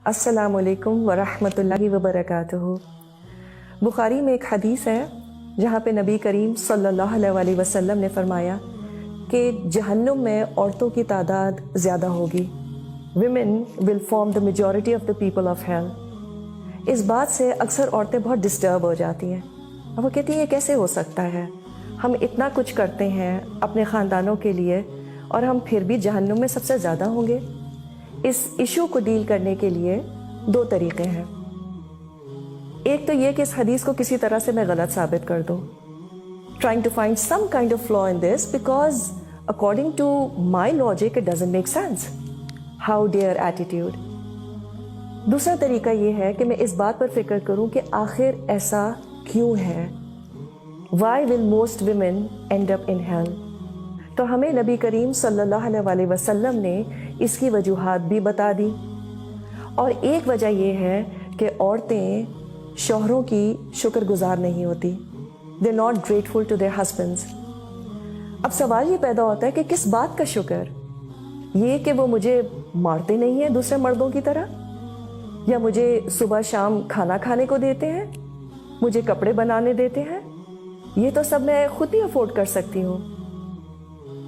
अस्सलाम वालेकुम वरहमतुल्लाहि वबरकातुहू। बुखारी में एक हदीस है जहाँ पे नबी करीम सल्लल्लाहु अलैहि वसल्लम ने फरमाया कि जहन्नुम में औरतों की तादाद ज़्यादा होगी। Women will form the majority of the people of hell. इस बात से अक्सर औरतें बहुत डिस्टर्ब हो जाती हैं और वो कहती हैं ये कैसे हो सकता है, हम इतना कुछ करते हैं अपने ख़ानदानों के लिए और हम फिर भी जहन्नुम में सबसे ज़्यादा होंगे। इस इशू को डील करने के लिए दो तरीके हैं। एक तो ये कि इस हदीस को किसी तरह से मैं गलत साबित कर दूं, trying to find some kind of flaw in this because according to my logic it doesn't make sense. How dare attitude. दूसरा तरीका ये है कि मैं इस बात पर फिक्र करूं कि आखिर ऐसा क्यों है। Why will most women end up in hell? तो हमें नबी करीम सल्लल्लाहु अलैहि वसल्लम ने इसकी वजूहात भी बता दी और एक वजह यह है कि औरतें शौहरों की शुक्रगुजार नहीं होती। They not grateful to their husbands. अब सवाल ये पैदा होता है कि किस बात का शुक्र, ये कि वो मुझे मारते नहीं हैं दूसरे मर्दों की तरह, या मुझे सुबह शाम खाना खाने को देते हैं, मुझे कपड़े बनाने देते हैं, ये तो सब मैं खुद ही अफोर्ड कर सकती हूँ।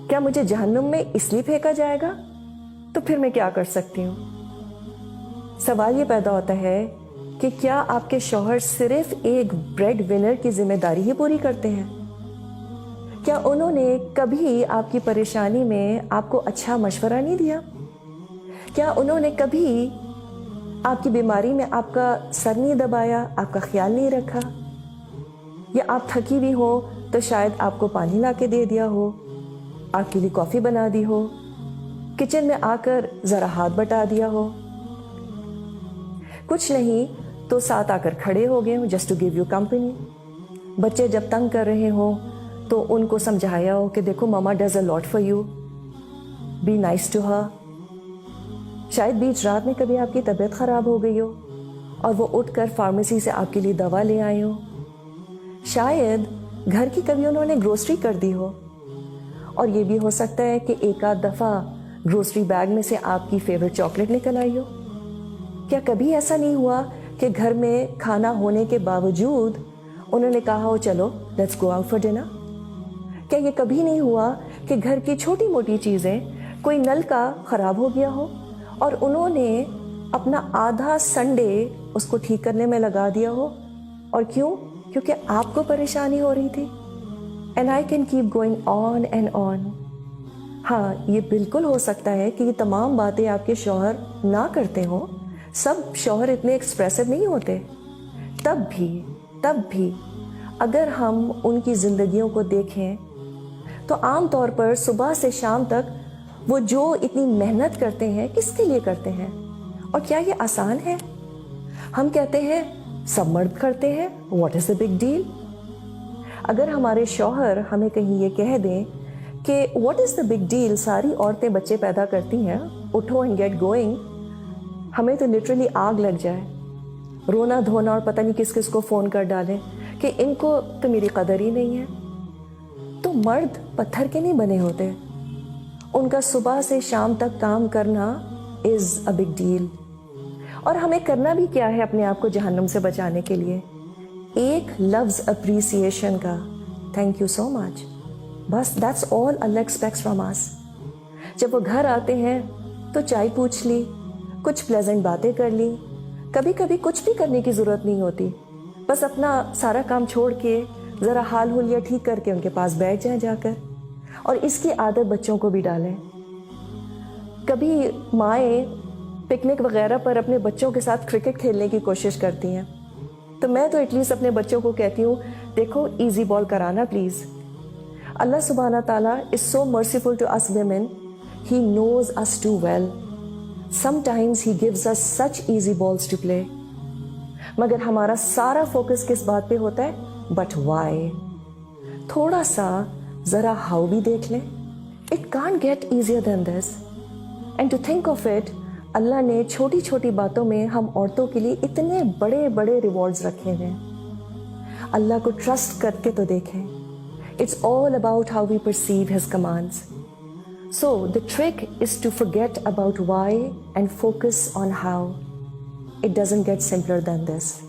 क्या मुझे जहन्नुम में इसलिए फेंका जाएगा? तो फिर मैं क्या कर सकती हूँ। सवाल ये पैदा होता है कि क्या आपके शौहर सिर्फ एक ब्रेड विनर की जिम्मेदारी ही पूरी करते हैं? क्या उन्होंने कभी आपकी परेशानी में आपको अच्छा मशवरा नहीं दिया? क्या उन्होंने कभी आपकी बीमारी में आपका सर नहीं दबाया, आपका ख्याल नहीं रखा? या आप थकी भी हो तो शायद आपको पानी ला के दे दिया हो, आपके लिए कॉफ़ी बना दी हो, किचन में आकर ज़रा हाथ बटा दिया हो, कुछ नहीं तो साथ आकर खड़े हो गए हो just to give you company. बच्चे जब तंग कर रहे हो तो उनको समझाया हो कि देखो mama does a lot for you, be nice to her. शायद बीच रात में कभी आपकी तबीयत ख़राब हो गई हो और वो उठकर फार्मेसी से आपके लिए दवा ले आए हो। शायद घर की कभी उन्होंने ग्रोसरी कर दी हो और ये भी हो सकता है कि एक आध दफ़ा ग्रोसरी बैग में से आपकी फेवरेट चॉकलेट निकल आई हो। क्या कभी ऐसा नहीं हुआ कि घर में खाना होने के बावजूद उन्होंने कहा हो चलो let's go out for dinner? क्या ये कभी नहीं हुआ कि घर की छोटी मोटी चीज़ें, कोई नल का ख़राब हो गया हो और उन्होंने अपना आधा संडे उसको ठीक करने में लगा दिया हो? और क्यों? क्योंकि आपको परेशानी हो रही थी। And I can keep going on and on. हाँ, ये बिल्कुल हो सकता है कि ये तमाम बातें आपके शौहर ना करते हों, सब शौहर इतने एक्सप्रेसिव नहीं होते। तब भी अगर हम उनकी ज़िंदगियों को देखें तो आम तौर पर सुबह से शाम तक वो जो इतनी मेहनत करते हैं, किसके लिए करते हैं? और क्या ये आसान है? हम कहते हैं सब मर्द करते हैं, what is the big deal? अगर हमारे शौहर हमें कहीं ये कह दें कि what is the big deal, सारी औरतें बच्चे पैदा करती हैं, उठो एंड गेट गोइंग, हमें तो लिटरली आग लग जाए, रोना धोना और पता नहीं किस किस को फ़ोन कर डालें कि इनको तो मेरी कदर ही नहीं है। तो मर्द पत्थर के नहीं बने होते, उनका सुबह से शाम तक काम करना इज़ अ बिग डील। और हमें करना भी क्या है अपने आप को जहन्नुम से बचाने के लिए? एक लफ्ज़ अप्रिसिएशन का, थैंक यू सो मच, बस that's all Allah aspects from us. जब वो घर आते हैं तो चाय पूछ ली, कुछ प्लेजेंट बातें कर ली, कभी कभी कुछ भी करने की ज़रूरत नहीं होती, बस अपना सारा काम छोड़ के ज़रा हाल हुलिया ठीक करके उनके पास बैठ जाएं जाकर। और इसकी आदत बच्चों को भी डालें। कभी माएँ पिकनिक वगैरह पर अपने बच्चों के साथ क्रिकेट खेलने की कोशिश करती हैं, तो मैं तो एटलीस्ट अपने बच्चों को कहती हूँ देखो इजी बॉल कराना प्लीज़। अल्लाह सुब्हाना ताला is so merciful to us women, he knows us too well. Sometimes he gives us such easy balls to play, मगर हमारा सारा फोकस किस बात पे होता है? But why. थोड़ा सा ज़रा हाउ भी देख लें। It can't get easier than this. And to think of it, अल्लाह ने छोटी छोटी बातों में हम औरतों के लिए इतने बड़े बड़े रिवॉर्ड्स रखे हैं। अल्लाह को ट्रस्ट करके तो देखें। It's all about how we perceive his commands. So the trick is to forget about why and focus on how. it doesn't get simpler than this.